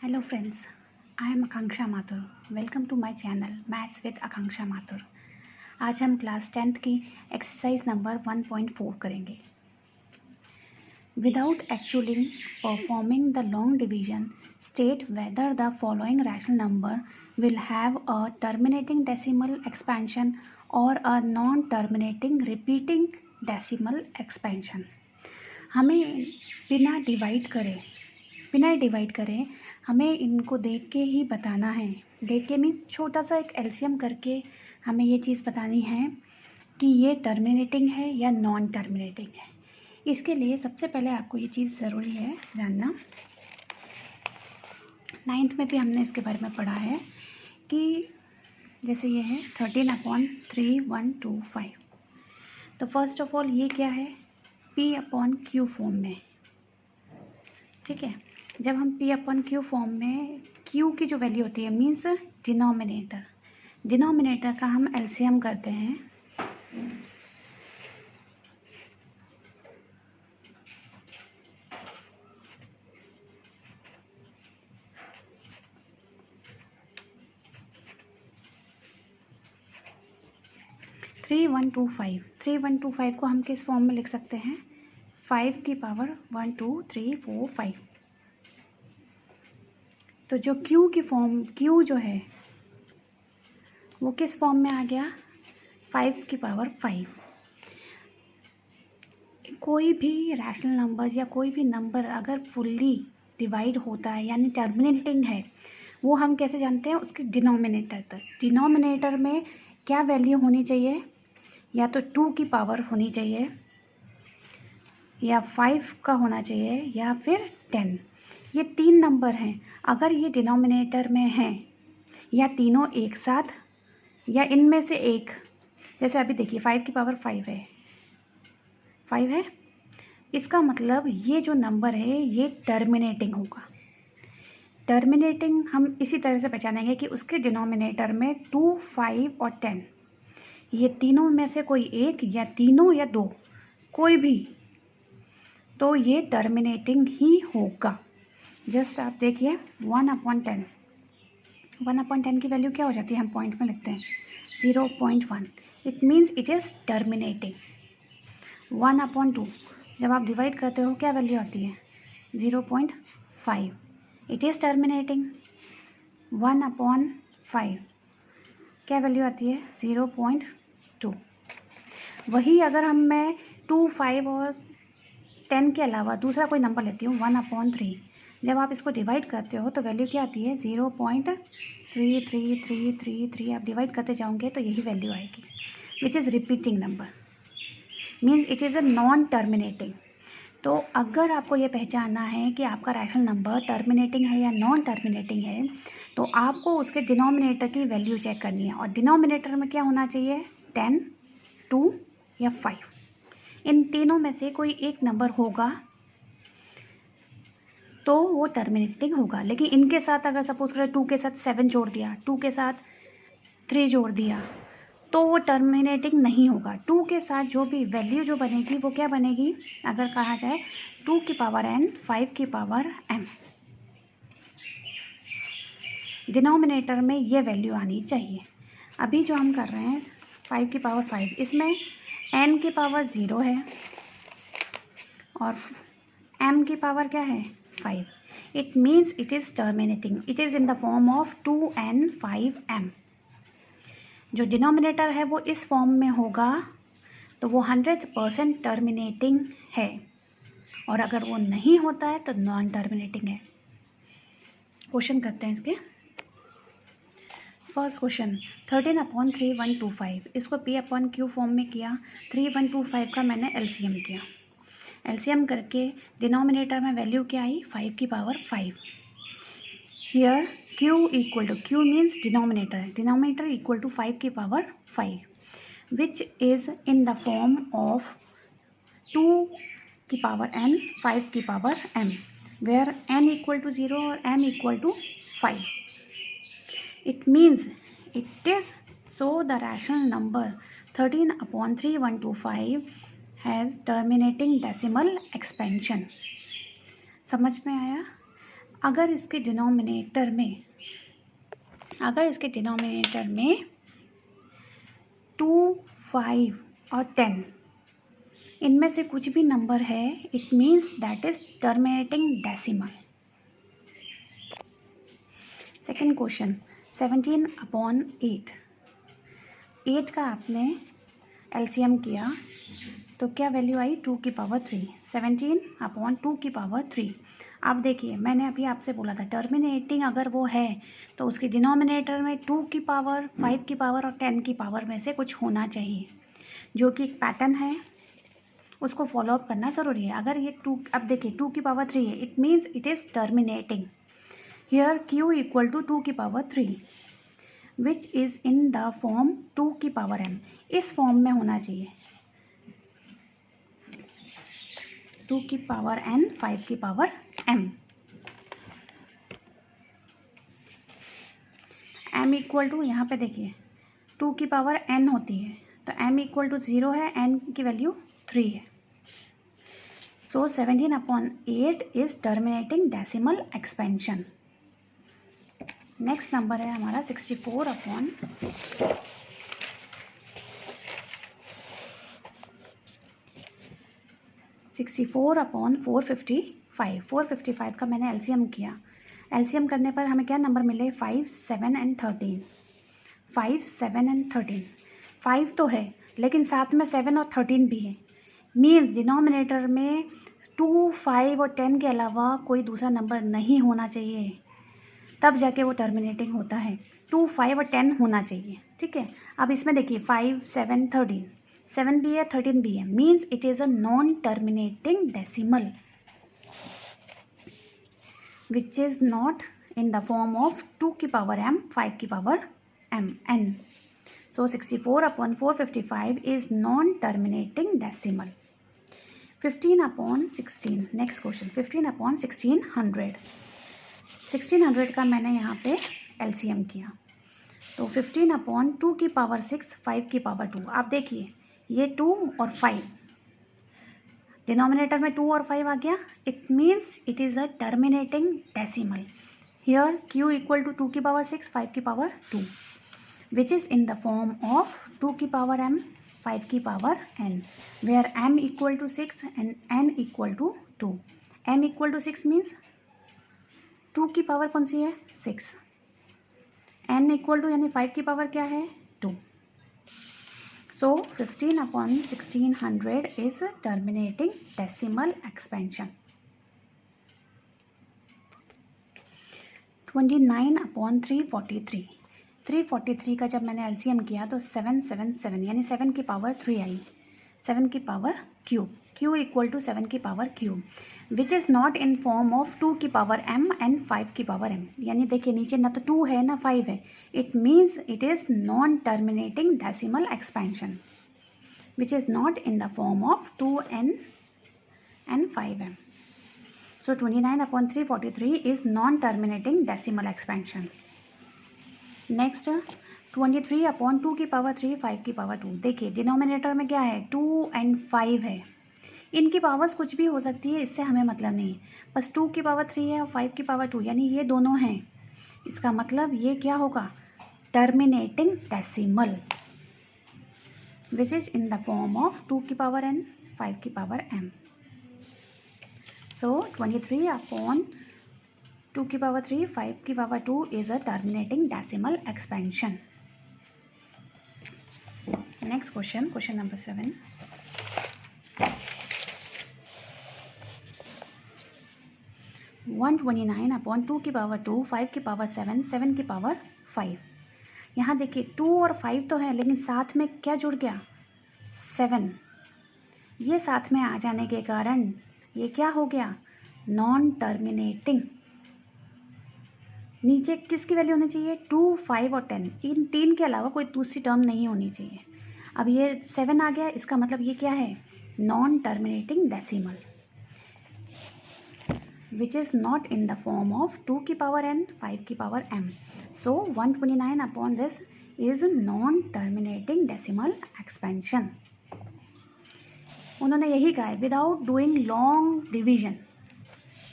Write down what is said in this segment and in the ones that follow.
Hello friends, I am Akanksha Mathur. Welcome to my channel Maths with Akanksha Mathur. आज हम class 10th की exercise number 1.4 करेंगे. Without actually performing the long division, state whether the following rational number will have a terminating decimal expansion or a non-terminating repeating decimal expansion. हमें बिना divide करें हमें इनको देख के ही बताना है. देख के मीन्स छोटा सा एक एलसीएम करके हमें ये चीज़ बतानी है कि ये टर्मिनेटिंग है या नॉन टर्मिनेटिंग है. इसके लिए सबसे पहले आपको ये चीज़ ज़रूरी है जानना. 9th में भी हमने इसके बारे में पढ़ा है कि जैसे ये है 13/3125. तो फर्स्ट ऑफ ऑल ये क्या है, P/Q फॉर्म में. ठीक है, जब हम P/Q फॉर्म में Q की जो वैल्यू होती है मीन्स डिनोमिनेटर का हम एलसीएम करते हैं. थ्री वन टू फाइव को हम किस फॉर्म में लिख सकते हैं, 5 की पावर 1 2 3 4 5. तो जो Q जो है वो किस फॉर्म में आ गया, 5 की पावर 5. कोई भी रैशनल नंबर या कोई भी नंबर अगर फुल्ली डिवाइड होता है यानी टर्मिनेटिंग है, वो हम कैसे जानते हैं, उसके डिनोमिनेटर तक. डिनोमिनेटर में क्या वैल्यू होनी चाहिए, या तो 2 की पावर होनी चाहिए, या 5 का होना चाहिए, या फिर 10. ये 3 नंबर हैं. अगर ये डिनोमिनेटर में हैं या तीनों एक साथ या इनमें से एक, जैसे अभी देखिए 5 की पावर 5 है, इसका मतलब ये जो नंबर है ये टर्मिनेटिंग होगा. टर्मिनेटिंग हम इसी तरह से पहचानेंगे कि उसके डिनोमिनेटर में 2 5 और 10, ये तीनों में से कोई एक या तीनों या दो कोई भी, तो ये टर्मिनेटिंग ही होगा. जस्ट आप देखिए 1/10 की वैल्यू क्या हो जाती है, हम पॉइंट में लिखते हैं 0.1. It means it is terminating. 1/2 जब आप डिवाइड करते हो क्या वैल्यू आती है, 0.5. It is terminating. 1/5 क्या वैल्यू आती है, 0.2. वही अगर मैं 2 5 और 10 के अलावा दूसरा कोई नंबर लेती हूँ 1/3, जब आप इसको डिवाइड करते हो तो वैल्यू क्या आती है, 0.3333. आप डिवाइड करते जाओगे तो यही वैल्यू आएगी, which is repeating number, means it is a non terminating. तो अगर आपको ये पहचानना है कि आपका रैशनल नंबर टर्मिनेटिंग है या नॉन टर्मिनेटिंग है, तो आपको उसके डिनोमिनेटर की वैल्यू चेक करनी है. और डिनोमिनेटर में क्या होना चाहिए, 10 2 या 5. इन तीनों में से कोई एक नंबर होगा तो वो टर्मिनेटिंग होगा. लेकिन इनके साथ अगर सपोज करें 2 के साथ 7 जोड़ दिया, 2 के साथ 3 जोड़ दिया, तो वो टर्मिनेटिंग नहीं होगा. 2 के साथ जो भी वैल्यू जो बनेगी वो क्या बनेगी, अगर कहा जाए 2 की पावर n 5 की पावर m. डिनोमिनेटर में ये वैल्यू आनी चाहिए. अभी जो हम कर रहे हैं 5 की पावर 5, इसमें n की पावर 0 है और m की पावर क्या है, 5. It means it is terminating. It is in the form of 2n 5m. जो डिनोमिनेटर है वो इस फॉर्म में होगा तो वो 100% टर्मिनेटिंग है, और अगर वो नहीं होता है तो नॉन टर्मिनेटिंग है. क्वेश्चन करते हैं इसके. फर्स्ट क्वेश्चन 13/3125, इसको P/Q फॉर्म में किया. 3125 का मैंने एलसीएम किया. एलसीएम करके डिनोमिनेटर में वैल्यू क्या आई, 5 की power 5. Here Q means denominator equal to 5 की power 5, which is in the form of 2 की पावर n 5 की power m, where n equal to 0 और m equal to 5. It means it is so the rational number 13/3125 has terminating decimal expansion. समझ में आया. अगर इसके denominator में 2, 5 और 10 इनमें से कुछ भी नंबर है, it means that is terminating decimal. Second question, 17/8। 8 का आपने एलसीएम किया तो क्या वैल्यू आई? 2 की पावर 3। 17/2 की पावर 3। आप देखिए, मैंने अभी आपसे बोला था टर्मिनेटिंग अगर वो है तो उसके डिनोमिनेटर में 2 की पावर, 5 की पावर और 10 की पावर में से कुछ होना चाहिए, जो कि एक पैटर्न है, उसको फॉलो अप करना ज़रूरी है। अगर ये 2, अब देखिए 2 की पावर 3 है, it means it is terminating. Here Q equal to 2 की power 3 which is in the form 2 की पावर m। इस फॉर्म में होना चाहिए 2 की पावर n, 5 की power m। m equal to, यहाँ पे देखिए 2 की पावर n होती है तो m इक्वल टू 0 है, n की वैल्यू 3 है। सो 17/8 is terminating decimal expansion. Next number है हमारा 64/455। 455 का मैंने एलसीएम किया। एलसीएम करने पर हमें क्या नंबर मिले? 5, 7 एंड 13। 5, 7 एंड 13। 5 तो है लेकिन साथ में 7 और 13 भी है। मीन्स डिनोमिनेटर में 2, 5 और 10 के अलावा कोई दूसरा नंबर नहीं होना चाहिए, तब जाके वो टर्मिनेटिंग होता है। 2, 5 और 10 होना चाहिए, ठीक है। अब इसमें देखिए 5, 7, 13, 7 भी है 13 भी है, means it is a non terminating decimal which is not in the form of 2 की पावर m, 5 की power m n। So 64/455 is non terminating decimal. 15/16। Next question, 15/1600। 1600 का मैंने यहाँ पे एलसीएम किया तो 15/2 की पावर 6, 5 की पावर 2। आप देखिए ये 2 और 5, डिनोमिनेटर में 2 और 5 आ गया, it means it is a terminating decimal. Here Q equal to 2 की पावर 6, 5 की power 2 which is in the form of 2 की पावर m, 5 की power n, where m equal to 6 and n equal to 2। m equal to 6 means 2 की power कौन सी है? 6। n equal to यानी 5 की power क्या है? 2। सो 15/1600 इज टर्मिनेटिंग डेसिमल एक्सपेंशन। 29/343। 343 का जब मैंने एलसीएम किया तो 777 यानी 7 की पावर 3 आई, 7 की power cube. Q equal to 7 की power cube which is not in form of 2 की पावर m एंड 5 की पावर m। यानी देखिए नीचे ना तो 2 है ना 5 है, it means it is non terminating decimal expansion which is not in the form of 2n and 5m. So 29/343 is non-terminating decimal expansion. Next 23/2 की पावर 3, 5 की पावर 2। देखिए डिनोमिनेटर में क्या है? 2 and 5 है, इनकी पावर्स कुछ भी हो सकती है, इससे हमें मतलब नहीं है, बस 2 की पावर 3 है और 5 की पावर 2 यानी ये दोनों हैं। इसका मतलब ये क्या होगा? Terminating decimal which is in the form of 2 की पावर n, 5 की पावर m। So 23/2 की पावर 3, 5 की power 2 is a terminating decimal expansion. Next question, question number 7. 129/2 की पावर 2, 5 की पावर 7, 7 की पावर 5। यहाँ देखिए 2 और 5 तो है लेकिन साथ में क्या जुड़ गया? 7। ये साथ में आ जाने के कारण ये क्या हो गया? Non terminating. नीचे किसकी वैल्यू होनी चाहिए? 2, 5 और 10, इन 3 के अलावा कोई दूसरी टर्म नहीं होनी चाहिए। अब ये 7 आ गया, इसका मतलब ये क्या है? Non terminating decimal which is not in the form of 2 की पावर n, 5 की power m। So 129/this is non terminating decimal expansion. उन्होंने यही कहा है without doing long division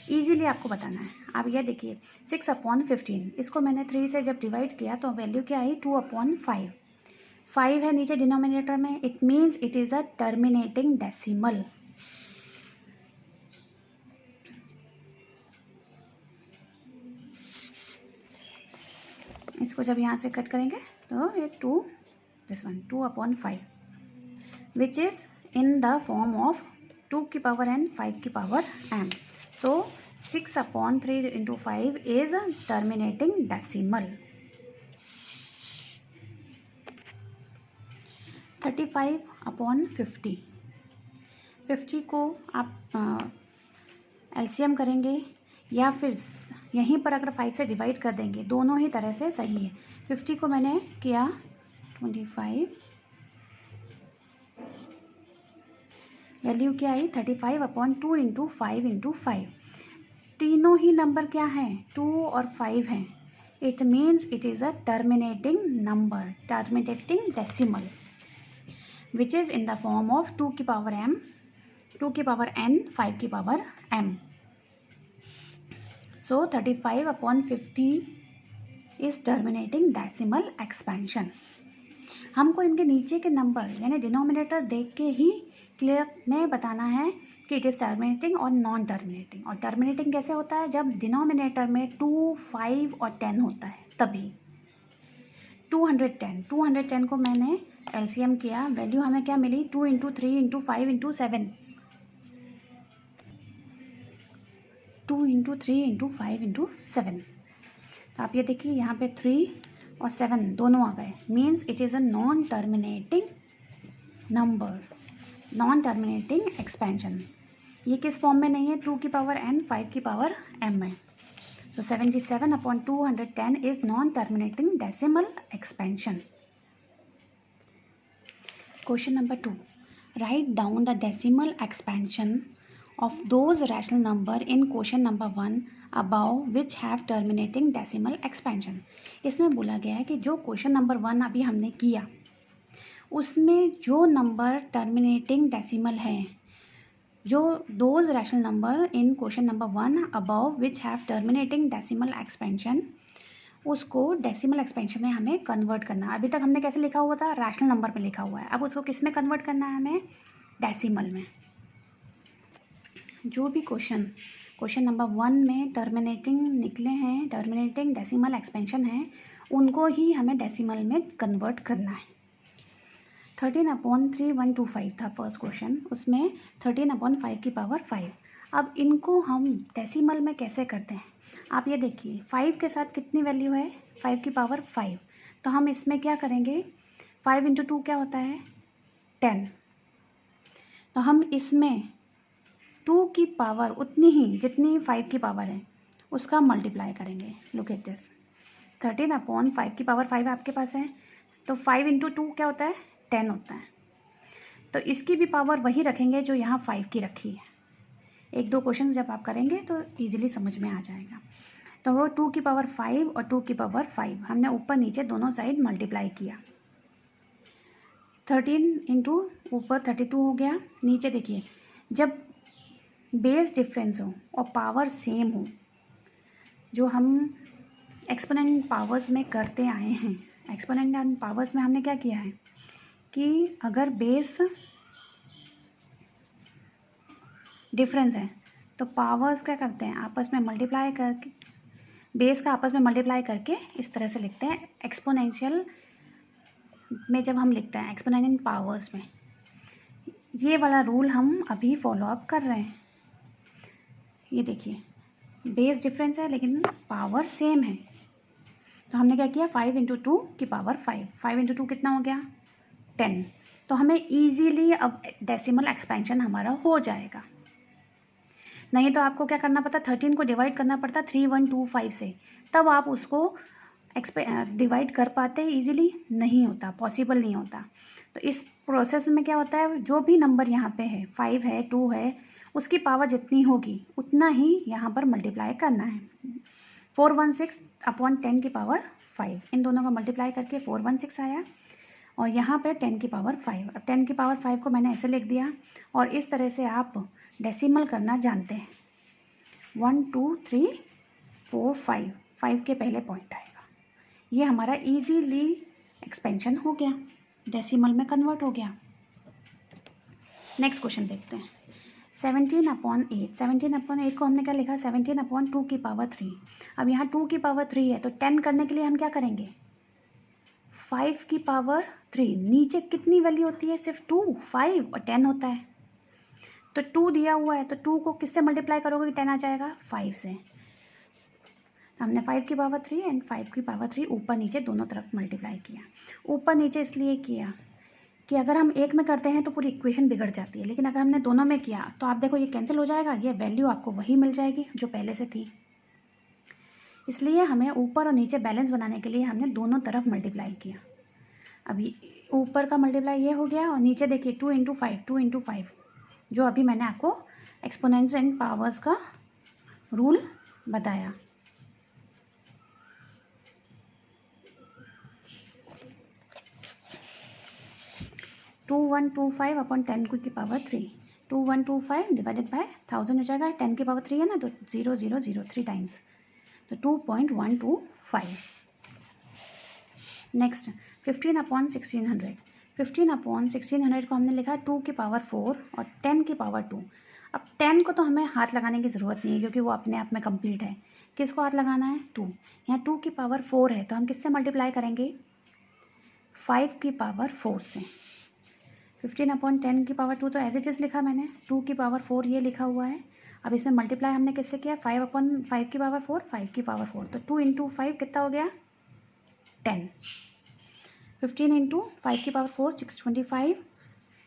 easily आपको बताना है। आप यह देखिए 6/15, इसको मैंने 3 से जब डिवाइड किया तो वैल्यू क्या आई 2/5। 5 है नीचे डिनोमिनेटर में, it means it is a terminating decimal. इसको जब यहाँ से कट करेंगे तो ये 2, this one 2/5 which is in the form of 2 की पावर n 5 की power m। So 6/3 into 5 is a terminating decimal। 35/50, 50 को आप एलसीएम करेंगे या फिर यहीं पर अगर 5 से डिवाइड कर देंगे, दोनों ही तरह से सही है। 50 को मैंने किया 25, वैल्यू क्या आई 35/2 into 5 into 5। तीनों ही नंबर क्या हैं 2 और 5 हैं। It means it is a terminating number, terminating decimal which is in the form of 2 की पावर m, 2 की पावर n, 5 की power m। So 35/50 is terminating decimal expansion. हमको इनके नीचे के नंबर यानी डिनोमिनेटर देख के ही क्लियर में बताना है कि इट इज़ टर्मिनेटिंग और नॉन टर्मिनेटिंग। और टर्मिनेटिंग कैसे होता है, जब डिनोमिनेटर में 2, 5 और 10 होता है तभी। 210 को मैंने एलसीएम किया, वैल्यू हमें क्या मिली 2 into 3 into 5 into 7, 2 into 3 into 5 into 7। तो आप ये देखिए यहाँ पे 3 और 7 दोनों आ गए, means it is a non terminating number, non terminating expansion. ये किस फॉर्म में नहीं है, 2 की पावर n, 5 की पावर m है। तो 77/210 is non terminating decimal expansion. Question number 2, write down the decimal expansion of those rational number in question number 1 above which have terminating decimal expansion। इसमें बोला गया है कि जो क्वेश्चन नंबर 1 अभी हमने किया उसमें जो नंबर टर्मिनेटिंग डेसिमल है, जो those rational number in question number 1 above which have terminating decimal expansion, उसको डेसिमल एक्सपेंशन में हमें कन्वर्ट करना है। अभी तक हमने कैसे लिखा हुआ था, रैशनल नंबर पे लिखा हुआ है, अब उसको किस में कन्वर्ट करना है, हमें डेसिमल में। जो भी क्वेश्चन नंबर 1 में टर्मिनेटिंग निकले हैं, टर्मिनेटिंग डेसिमल एक्सपेंशन है, उनको ही हमें डेसिमल में कन्वर्ट करना है। 13/3125 था फर्स्ट क्वेश्चन, उसमें 13/5 की पावर 5। अब इनको हम डेसिमल में कैसे करते हैं, आप ये देखिए 5 के साथ कितनी वैल्यू है, 5 की पावर 5। तो हम इसमें क्या करेंगे, 5 into 2 क्या होता है 10। तो हम इसमें 2 की पावर उतनी ही जितनी 5 की पावर है उसका मल्टीप्लाई करेंगे। लुक एट दिस, 13/5 की पावर 5 आपके पास है, तो 5 into 2 क्या होता है 10 होता है। तो इसकी भी पावर वही रखेंगे जो यहाँ 5 की रखी है। एक दो क्वेश्चन जब आप करेंगे तो ईजिली समझ में आ जाएगा। तो वो 2 की पावर 5 और 2 की पावर 5 हमने ऊपर नीचे दोनों साइड मल्टीप्लाई किया। 13 इंटू ऊपर 32 हो गया, नीचे देखिए जब बेस डिफरेंस हो और पावर सेम हो, जो हम एक्सपोनेंट पावर्स में करते आए हैं, एक्सपोनेंट एंड पावर्स में हमने क्या किया है कि अगर बेस डिफरेंस है तो पावर्स क्या करते हैं आपस में मल्टीप्लाई करके, बेस का आपस में मल्टीप्लाई करके इस तरह से लिखते हैं। एक्सपोनेंशियल में जब हम लिखते हैं एक्सपोनेंट पावर्स में, ये वाला रूल हम अभी फॉलो अप कर रहे हैं। ये देखिए बेस डिफरेंस है लेकिन पावर सेम है, तो हमने क्या किया 5 into 2 की पावर 5, 5 into 2 कितना हो गया 10। तो हमें ईजीली अब डेसिमल एक्सपेंशन हमारा हो जाएगा। नहीं तो आपको क्या करना पड़ता, 13 को डिवाइड करना पड़ता 3125 से, तब आप उसको डिवाइड कर पाते, ईजिली नहीं होता, पॉसिबल नहीं होता। तो इस प्रोसेस में क्या होता है, जो भी नंबर यहाँ पे है 5 है 2 है, उसकी पावर जितनी होगी उतना ही यहाँ पर मल्टीप्लाई करना है। 416/10 की पावर 5, इन दोनों का मल्टीप्लाई करके 416 आया, और यहाँ पे 10 की पावर 5। अब 10 की पावर 5 को मैंने ऐसे लिख दिया, और इस तरह से आप डेसिमल करना जानते हैं। 1 2 3 4 5, 5 के पहले पॉइंट आएगा। ये हमारा इजीली एक्सपेंशन हो गया, डेसिमल में कन्वर्ट हो गया। नेक्स्ट क्वेश्चन देखते हैं। 17/8, 17/8 को हमने क्या लिखा, 17/2 की पावर 3। अब यहाँ 2 की पावर 3 है तो 10 करने के लिए हम क्या करेंगे, 5 की पावर 3। नीचे कितनी वैल्यू होती है, सिर्फ 2, 5 और 10 होता है। तो 2 दिया हुआ है तो 2 को किससे मल्टीप्लाई करोगे कि 10 आ जाएगा, 5 से। तो हमने 5 की पावर 3 एंड 5 की पावर 3 ऊपर नीचे दोनों तरफ मल्टीप्लाई किया। ऊपर नीचे इसलिए किया कि अगर हम एक में करते हैं तो पूरी इक्वेशन बिगड़ जाती है, लेकिन अगर हमने दोनों में किया तो आप देखो ये कैंसिल हो जाएगा, ये वैल्यू आपको वही मिल जाएगी जो पहले से थी। इसलिए हमें ऊपर और नीचे बैलेंस बनाने के लिए हमने दोनों तरफ मल्टीप्लाई किया। अभी ऊपर का मल्टीप्लाई ये हो गया और नीचे देखिए 2 × 5, 2 × 5, जो अभी मैंने आपको एक्सपोनेंट्स एंड पावर्स का रूल बताया। टू 125 अपॉन 10 की पावर 3, 2125 डिवाइडेड बाय 1000 हो जाएगा। 10 की पावर 3 है ना, तो 0003 टाइम्स, तो 2.125। नेक्स्ट 15/1600, 15/1600 को हमने लिखा 2 की पावर 4 और 10 की पावर 2। अब 10 को तो हमें हाथ लगाने की ज़रूरत नहीं है क्योंकि वो अपने आप में कंप्लीट है। किसको हाथ लगाना है, 2। यहाँ 2 की पावर 4 है तो हम किससे मल्टीप्लाई करेंगे, 5 की पावर 4 से। 15/10 की पावर 2 तो एज इट इज़ लिखा मैंने, 2 की पावर 4 ये लिखा हुआ है। अब इसमें मल्टीप्लाई हमने किससे किया, 5/5 की पावर 4, 5 की पावर 4, तो 2 × 5 कितना हो गया, 10। 15 × 5 की पावर 4, 625,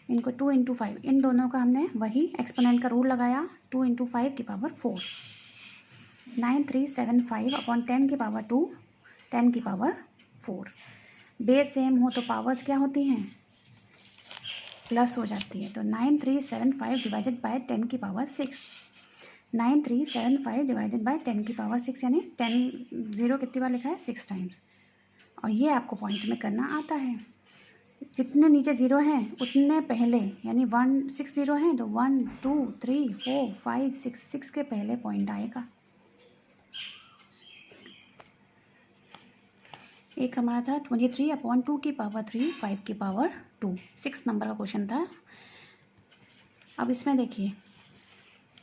इनको 2 × 5, इन दोनों का हमने वही एक्सपोनेंट का रूल लगाया, 2 × 5 की पावर 4। 9375 अपॉन 10 की पावर 2, 10 की पावर 4। बेस सेम हो तो पावर्स क्या होती हैं, प्लस हो जाती है। तो 9375 डिवाइडेड बाय 10 की पावर 6, 9375 डिवाइडेड बाय 10 की पावर 6, यानी 10 0 कितनी बार लिखा है, 6 टाइम्स। और ये आपको पॉइंट में करना आता है। जितने नीचे ज़ीरो हैं उतने पहले, यानी 1 6 ज़ीरो हैं तो 1 2 3 4 5 6, 6 के पहले पॉइंट आएगा। एक हमारा था 23/2 की पावर 3, 5 की पावर 2, 6 नंबर का क्वेश्चन था। अब इसमें देखिए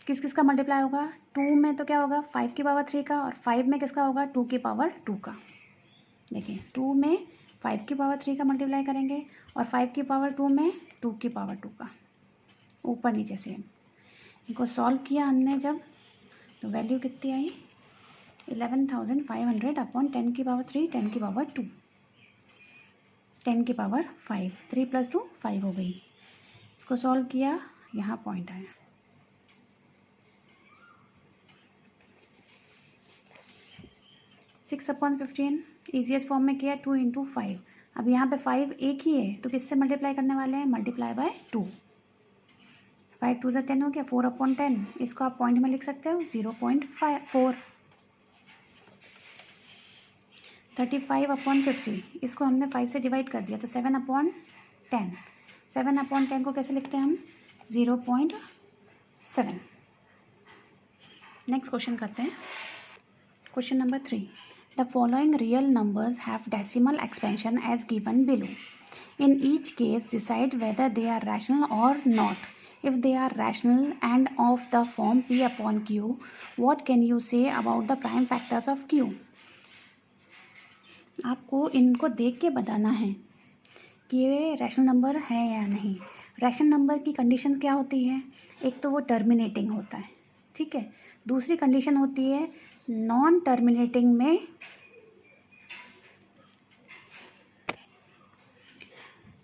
किस किस का मल्टीप्लाई होगा, 2 में तो क्या होगा 5 की पावर 3 का, और 5 में किसका होगा 2 की पावर 2 का। देखिए 2 में 5 की पावर 3 का मल्टीप्लाई करेंगे और 5 की पावर 2 में 2 की पावर 2 का, ऊपर नीचे सेम। इनको सॉल्व किया हमने जब, तो वैल्यू कितनी आई, 11,500 अपॉन 10 की पावर 3, 10 की पावर 2, 10 की पावर 5, 3 + 2 5 हो गई। इसको सॉल्व किया, यहाँ पॉइंट आया। सिक्स अपॉन 15 ईजीएस्ट फॉर्म में किया, 2 × 5। अब यहाँ पे 5 एक ही है तो किससे मल्टीप्लाई करने वाले हैं, मल्टीप्लाई बाय 2। 5 2 10 हो गया, 4/10, इसको आप पॉइंट में लिख सकते हो 0.4। 35/50, इसको हमने 5 से डिवाइड कर दिया तो 7/10, 7/10 को कैसे लिखते हैं हम, 0.7। नेक्स्ट क्वेश्चन करते हैं, question number 3। The following real numbers have decimal expansion as given below. In each case, decide whether they are rational or not. If they are rational and of the form P/Q, what can you say about the prime factors of Q? आपको इनको देख के बताना है कि ये rational number है या नहीं। रैशनल नंबर की कंडीशन क्या होती है, एक तो वो टर्मिनेटिंग होता है, ठीक है। दूसरी कंडीशन होती है नॉन टर्मिनेटिंग में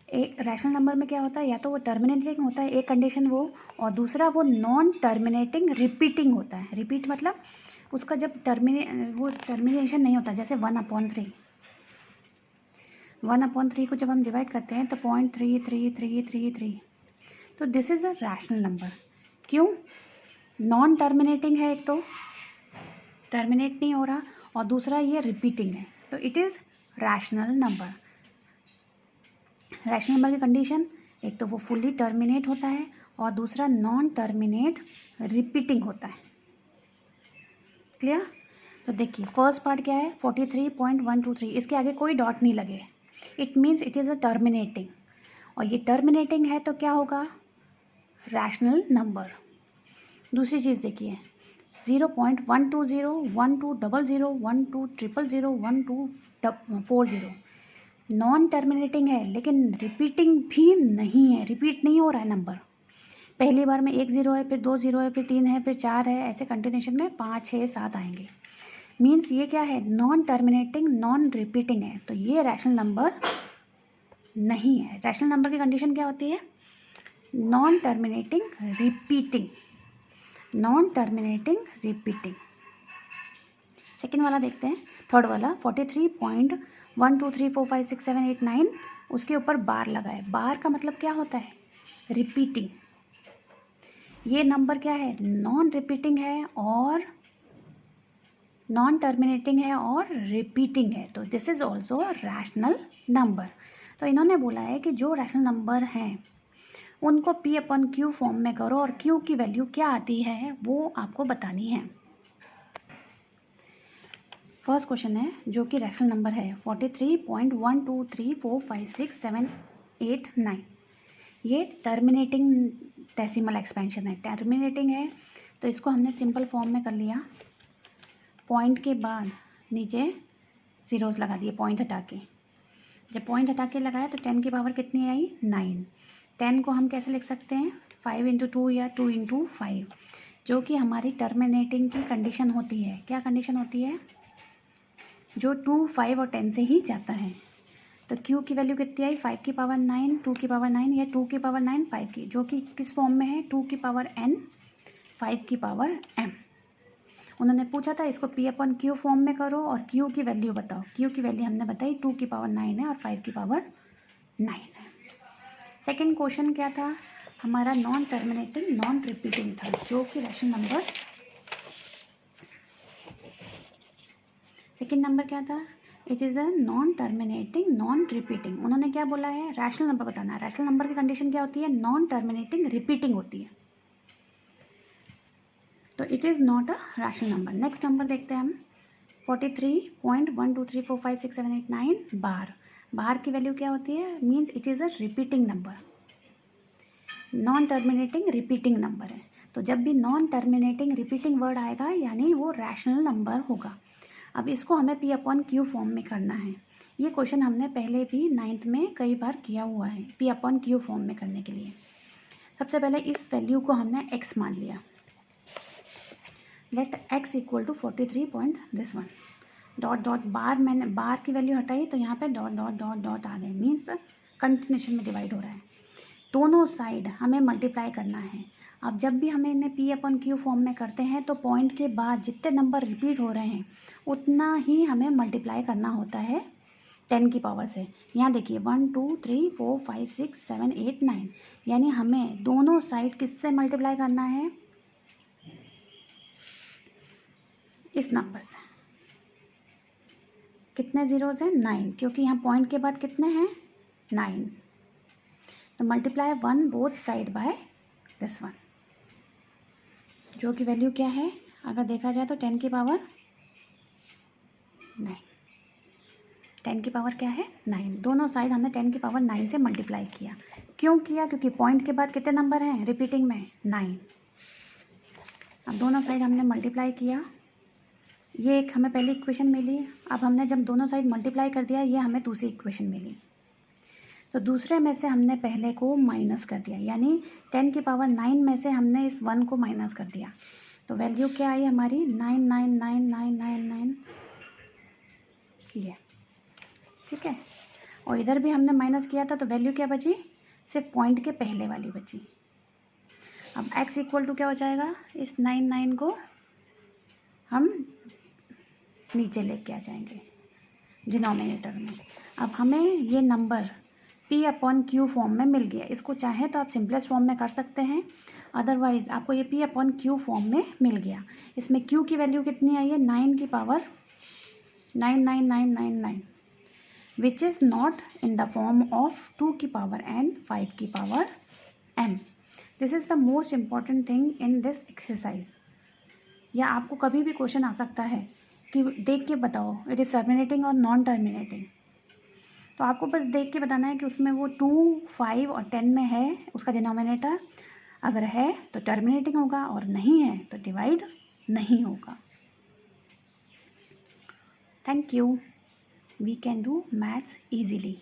एक रैशनल नंबर में क्या होता है, या तो वो टर्मिनेटिंग होता है एक कंडीशन वो, और दूसरा वो नॉन टर्मिनेटिंग रिपीटिंग होता है। रिपीट मतलब उसका जब टर्मिनेशन नहीं होता, जैसे 1/3, 1/3 को जब हम डिवाइड करते हैं तो 0.3333, तो this is a rational number. क्यों, नॉन टर्मिनेटिंग है, एक तो टर्मिनेट नहीं हो रहा, और दूसरा ये रिपीटिंग है, तो it is rational number. Rational number की कंडीशन, एक तो वो फुल्ली टर्मिनेट होता है और दूसरा नॉन टर्मिनेट रिपीटिंग होता है। क्लियर। तो देखिए फर्स्ट पार्ट क्या है 43.123, इसके आगे कोई डॉट नहीं लगे, it means it is a terminating, और ये टर्मिनेटिंग है तो क्या होगा, रैशनल नंबर। दूसरी चीज़ देखिए 0.120, 1200, 1200, 1240, नॉन टर्मिनेटिंग है लेकिन रिपीटिंग भी नहीं है, रिपीट नहीं हो रहा है नंबर। पहली बार में 1 0 है, फिर 2 0 है, फिर 3 है, फिर 4 है, ऐसे कंटिन्यूशन में 5 6 7 आएंगे। मीन्स ये क्या है, नॉन टर्मिनेटिंग नॉन रिपीटिंग है, तो ये रैशनल नंबर नहीं है। रैशनल नंबर की कंडीशन क्या होती है, non terminating repeating, non terminating repeating. Second वाला देखते हैं, थर्ड वाला 43.123456789, उसके ऊपर बार लगा है। बार का मतलब क्या होता है, रिपीटिंग। ये नंबर क्या है, नॉन रिपीटिंग है और नॉन टर्मिनेटिंग है और रिपीटिंग है, तो this is also rational number. तो इन्होंने बोला है कि जो रैशनल नंबर हैं उनको P/Q फॉर्म में करो और Q की वैल्यू क्या आती है वो आपको बतानी है। फर्स्ट क्वेश्चन है जो कि रैशनल नंबर है 43.123456789, ये टर्मिनेटिंग डेसिमल एक्सपेंशन है, टर्मिनेटिंग है तो इसको हमने सिंपल फॉर्म में कर लिया, पॉइंट के बाद नीचे ज़ीरोज़ लगा दिए पॉइंट हटा के। जब पॉइंट हटा के लगाया तो 10 की पावर कितनी आई, 9। 10 को हम कैसे लिख सकते हैं, 5 × 2 या 2 × 5, जो कि हमारी टर्मिनेटिंग की कंडीशन होती है। क्या कंडीशन होती है, जो 2 5 और 10 से ही जाता है। तो Q की वैल्यू कितनी आई, 5 की पावर 9, 2 की पावर 9 या 2 की पावर 9 5 की, जो कि किस फॉर्म में है, 2 की पावर n 5 की पावर m। उन्होंने पूछा था इसको P/Q फॉर्म में करो और Q की वैल्यू बताओ। Q की वैल्यू हमने बताई 2 की पावर 9 है और 5 की पावर 9 है। सेकंड क्वेश्चन क्या था हमारा, नॉन टर्मिनेटिंग नॉन रिपीटिंग था, जो कि रैशनल नंबर। सेकंड नंबर क्या था, it is a non terminating non repeating. उन्होंने क्या बोला है, रैशनल नंबर बताना है। रैशनल नंबर की कंडीशन क्या होती है, नॉन टर्मिनेटिंग रिपीटिंग होती है, तो it is not a rational number. Next number देखते हैं हम 43.123456789 बार। बार की वैल्यू क्या होती है, means it is a repeating number, non terminating repeating number है। तो जब भी नॉन टर्मिनेटिंग रिपीटिंग वर्ड आएगा यानी वो रैशनल नंबर होगा। अब इसको हमें P/Q फॉर्म में करना है। ये क्वेश्चन हमने पहले भी 9th में कई बार किया हुआ है, P/Q फॉर्म में करने के लिए। सबसे पहले इस वैल्यू को हमने x मान लिया, let x equal to 43. Dot dot bar, मैंने बार की वैल्यू हटाई तो यहाँ पे डॉट डॉट डॉट डॉट आ गए, मीन्स कंटिन्यूशन में डिवाइड हो रहा है। दोनों साइड हमें मल्टीप्लाई करना है। अब जब भी हमें इन्हें P/Q फॉर्म में करते हैं तो पॉइंट के बाद जितने नंबर रिपीट हो रहे हैं उतना ही हमें मल्टीप्लाई करना होता है 10 की पावर से। यहाँ देखिए 1 2 3 4 5 6 7 8 9, यानी हमें दोनों साइड किससे मल्टीप्लाई करना है, इस नंबर से। कितने ज़ीरोज़ हैं, 9, क्योंकि यहाँ पॉइंट के बाद कितने हैं, 9, तो multiply 1 both side by this one, जो की वैल्यू क्या है, अगर देखा जाए तो 10 की पावर 9, 10 की पावर क्या है, 9। दोनों साइड हमने 10 की पावर 9 से मल्टीप्लाई किया। क्यों किया, क्योंकि पॉइंट के बाद कितने नंबर हैं रिपीटिंग में, 9। अब दोनों साइड हमने मल्टीप्लाई किया, ये एक हमें पहली इक्वेशन मिली। अब हमने जब दोनों साइड मल्टीप्लाई कर दिया, ये हमें दूसरी इक्वेशन मिली, तो दूसरे में से हमने पहले को माइनस कर दिया, यानी 10 की पावर 9 में से हमने इस 1 को माइनस कर दिया, तो वैल्यू क्या आई हमारी, 9999999, ये ठीक है। और इधर भी हमने माइनस किया था तो वैल्यू क्या बची, सिर्फ पॉइंट के पहले वाली बची। अब x इक्वल टू क्या हो जाएगा, इस 99 को हम नीचे लेके आ जाएंगे डिनोमिनेटर में। अब हमें ये नंबर P/Q फॉर्म में मिल गया। इसको चाहे तो आप सिंपलेस्ट फॉर्म में कर सकते हैं, अदरवाइज आपको ये P/Q फॉर्म में मिल गया। इसमें Q की वैल्यू कितनी आई है, 9 की power 99999, which is not in the form of 2 की पावर n 5 की power m। This is the most important thing in this exercise. या आपको कभी भी क्वेश्चन आ सकता है कि देख के बताओ इट इज़ टर्मिनेटिंग और नॉन टर्मिनेटिंग, तो आपको बस देख के बताना है कि उसमें वो 2, 5 और 10 में है उसका डिनोमिनेटर। अगर है तो टर्मिनेटिंग होगा और नहीं है तो डिवाइड नहीं होगा। Thank you. We can do maths easily.